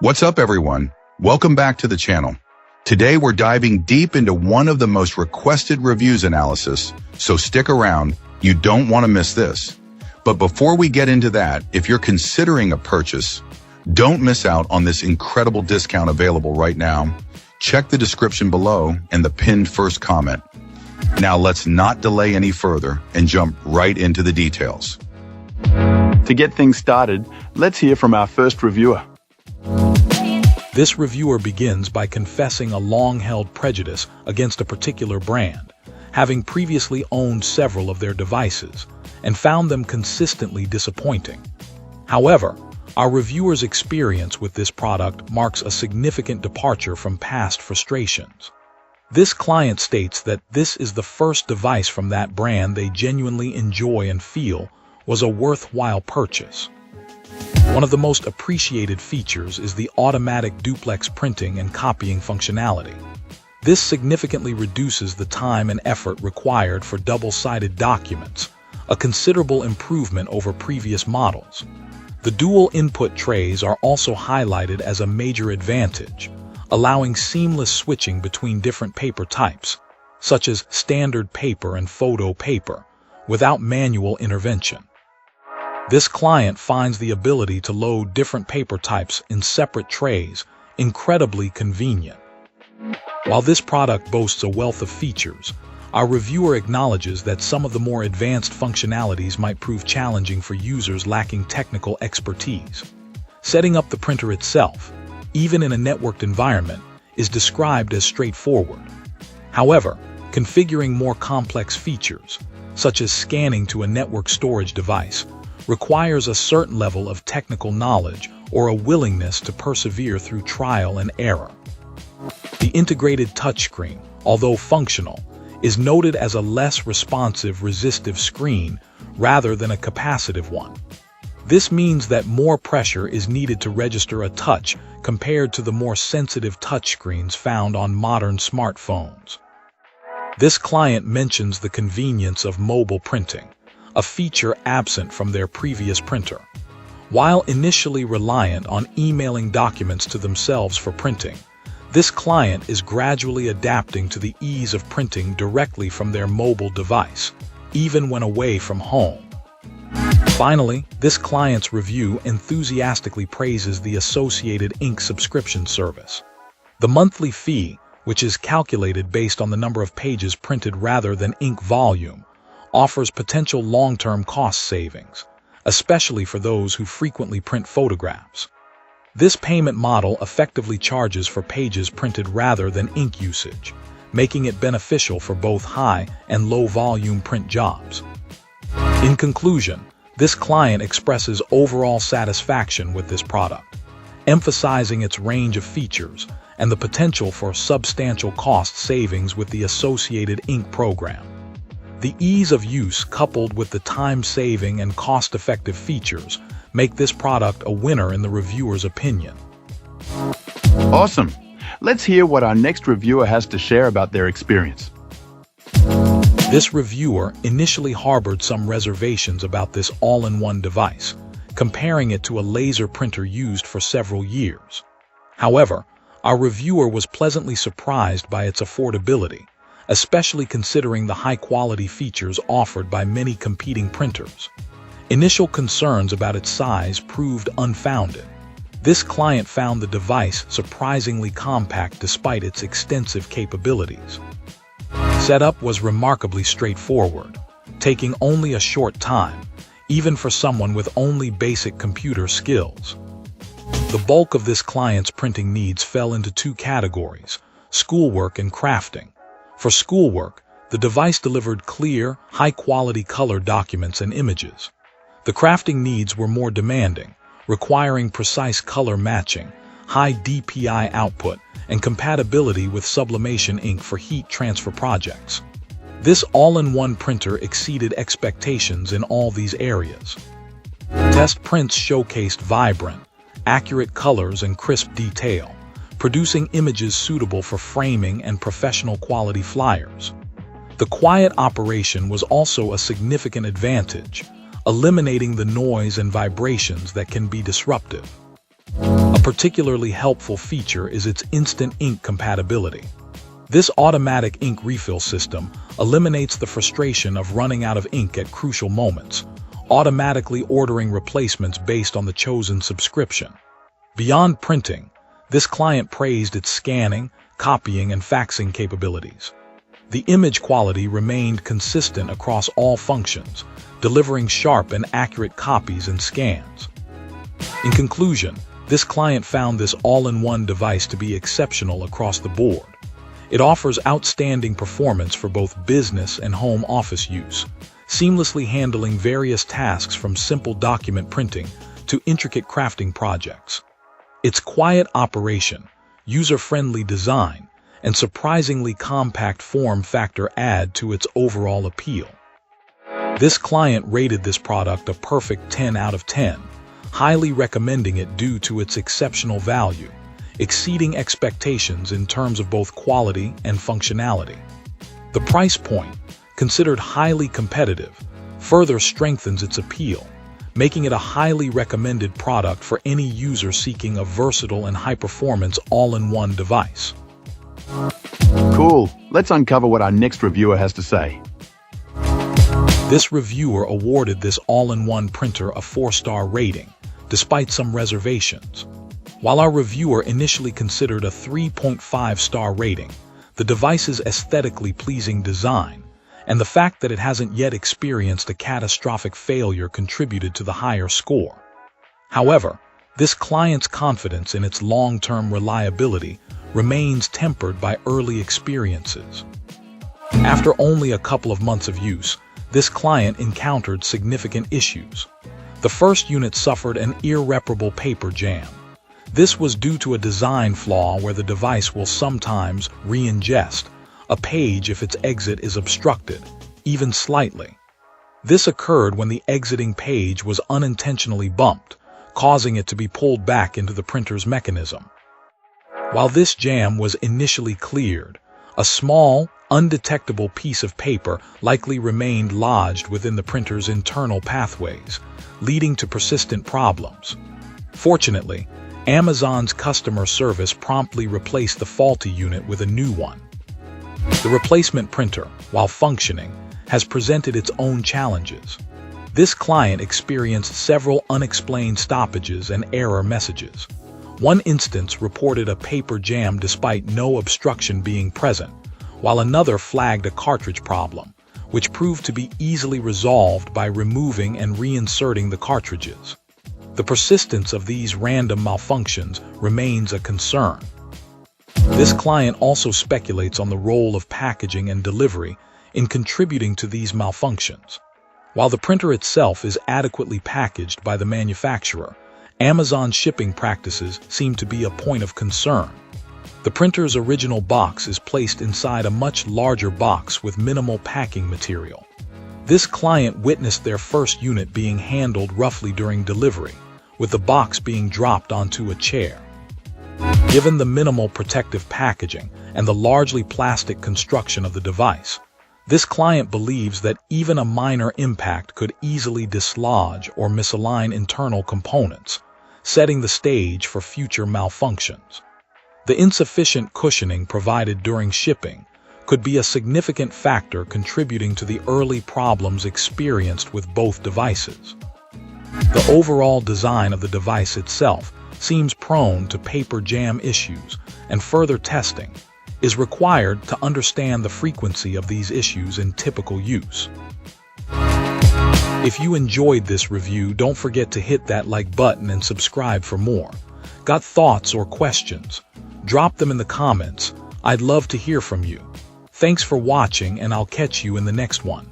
What's up, everyone? Welcome back to the channel. Today we're diving deep into one of the most requested reviews analysis, so stick around, you don't want to miss this. But before we get into that, if you're considering a purchase, don't miss out on this incredible discount available right now. Check the description below and the pinned first comment. Now let's not delay any further and jump right into the details. To get things started, let's hear from our first reviewer. This reviewer begins by confessing a long-held prejudice against a particular brand, having previously owned several of their devices and found them consistently disappointing. However, our reviewer's experience with this product marks a significant departure from past frustrations. This client states that this is the first device from that brand they genuinely enjoy and feel was a worthwhile purchase. One of the most appreciated features is the automatic duplex printing and copying functionality. This significantly reduces the time and effort required for double-sided documents, a considerable improvement over previous models. The dual input trays are also highlighted as a major advantage, allowing seamless switching between different paper types, such as standard paper and photo paper, without manual intervention. This client finds the ability to load different paper types in separate trays incredibly convenient. While this product boasts a wealth of features, our reviewer acknowledges that some of the more advanced functionalities might prove challenging for users lacking technical expertise. Setting up the printer itself, even in a networked environment, is described as straightforward. However, configuring more complex features, such as scanning to a network storage device, requires a certain level of technical knowledge or a willingness to persevere through trial and error. The integrated touchscreen, although functional, is noted as a less responsive resistive screen rather than a capacitive one. This means that more pressure is needed to register a touch compared to the more sensitive touchscreens found on modern smartphones. This client mentions the convenience of mobile printing, a feature absent from their previous printer. While initially reliant on emailing documents to themselves for printing, this client is gradually adapting to the ease of printing directly from their mobile device, even when away from home. Finally, this client's review enthusiastically praises the associated ink subscription service. The monthly fee, which is calculated based on the number of pages printed rather than ink volume, offers potential long-term cost savings, especially for those who frequently print photographs. This payment model effectively charges for pages printed rather than ink usage, making it beneficial for both high and low-volume print jobs. In conclusion, this client expresses overall satisfaction with this product, emphasizing its range of features and the potential for substantial cost savings with the associated ink program. The ease of use coupled with the time-saving and cost-effective features make this product a winner in the reviewer's opinion. Awesome! Let's hear what our next reviewer has to share about their experience. This reviewer initially harbored some reservations about this all-in-one device, comparing it to a laser printer used for several years. However, our reviewer was pleasantly surprised by its affordability, especially considering the high-quality features offered by many competing printers. Initial concerns about its size proved unfounded. This client found the device surprisingly compact despite its extensive capabilities. Setup was remarkably straightforward, taking only a short time, even for someone with only basic computer skills. The bulk of this client's printing needs fell into two categories: schoolwork and crafting. For schoolwork, the device delivered clear, high-quality color documents and images. The crafting needs were more demanding, requiring precise color matching, high DPI output, and compatibility with sublimation ink for heat transfer projects. This all-in-one printer exceeded expectations in all these areas. Test prints showcased vibrant, accurate colors and crisp detail, producing images suitable for framing and professional quality flyers. The quiet operation was also a significant advantage, eliminating the noise and vibrations that can be disruptive. A A particularly helpful feature is its instant ink compatibility. This automatic ink refill system eliminates the frustration of running out of ink at crucial moments, automatically ordering replacements based on the chosen subscription. Beyond printing, this client praised its scanning, copying, and faxing capabilities. The image quality remained consistent across all functions, delivering sharp and accurate copies and scans. In conclusion, this client found this all-in-one device to be exceptional across the board. It offers outstanding performance for both business and home office use, seamlessly handling various tasks from simple document printing to intricate crafting projects. Its quiet operation, user-friendly design, and surprisingly compact form factor add to its overall appeal. This client rated this product a perfect 10 out of 10, highly recommending it due to its exceptional value, exceeding expectations in terms of both quality and functionality. The price point, considered highly competitive, further strengthens its appeal, making it a highly recommended product for any user seeking a versatile and high-performance all-in-one device. Cool. Let's uncover what our next reviewer has to say. This reviewer awarded this all-in-one printer a 4-star rating, despite some reservations. While our reviewer initially considered a 3.5-star rating, the device's aesthetically pleasing design and the fact that it hasn't yet experienced a catastrophic failure contributed to the higher score. However, this client's confidence in its long-term reliability remains tempered by early experiences. After only a couple of months of use, this client encountered significant issues. The first unit suffered an irreparable paper jam. This was due to a design flaw where the device will sometimes re-ingest a page if its exit is obstructed, even slightly. This occurred when the exiting page was unintentionally bumped, causing it to be pulled back into the printer's mechanism. While this jam was initially cleared, a small, undetectable piece of paper likely remained lodged within the printer's internal pathways, leading to persistent problems. Fortunately, Amazon's customer service promptly replaced the faulty unit with a new one. The replacement printer, while functioning, has presented its own challenges. This client experienced several unexplained stoppages and error messages. One instance reported a paper jam despite no obstruction being present, while another flagged a cartridge problem, which proved to be easily resolved by removing and reinserting the cartridges. The persistence of these random malfunctions remains a concern. This client also speculates on the role of packaging and delivery in contributing to these malfunctions. While the printer itself is adequately packaged by the manufacturer, Amazon's shipping practices seem to be a point of concern. The printer's original box is placed inside a much larger box with minimal packing material. This client witnessed their first unit being handled roughly during delivery, with the box being dropped onto a chair. Given the minimal protective packaging and the largely plastic construction of the device, this client believes that even a minor impact could easily dislodge or misalign internal components, setting the stage for future malfunctions. The insufficient cushioning provided during shipping could be a significant factor contributing to the early problems experienced with both devices. The overall design of the device itself seems prone to paper jam issues, and further testing is required to understand the frequency of these issues in typical use. If you enjoyed this review, don't forget to hit that like button and subscribe for more. Got thoughts or questions? Drop them in the comments. I'd love to hear from you. Thanks for watching, and I'll catch you in the next one.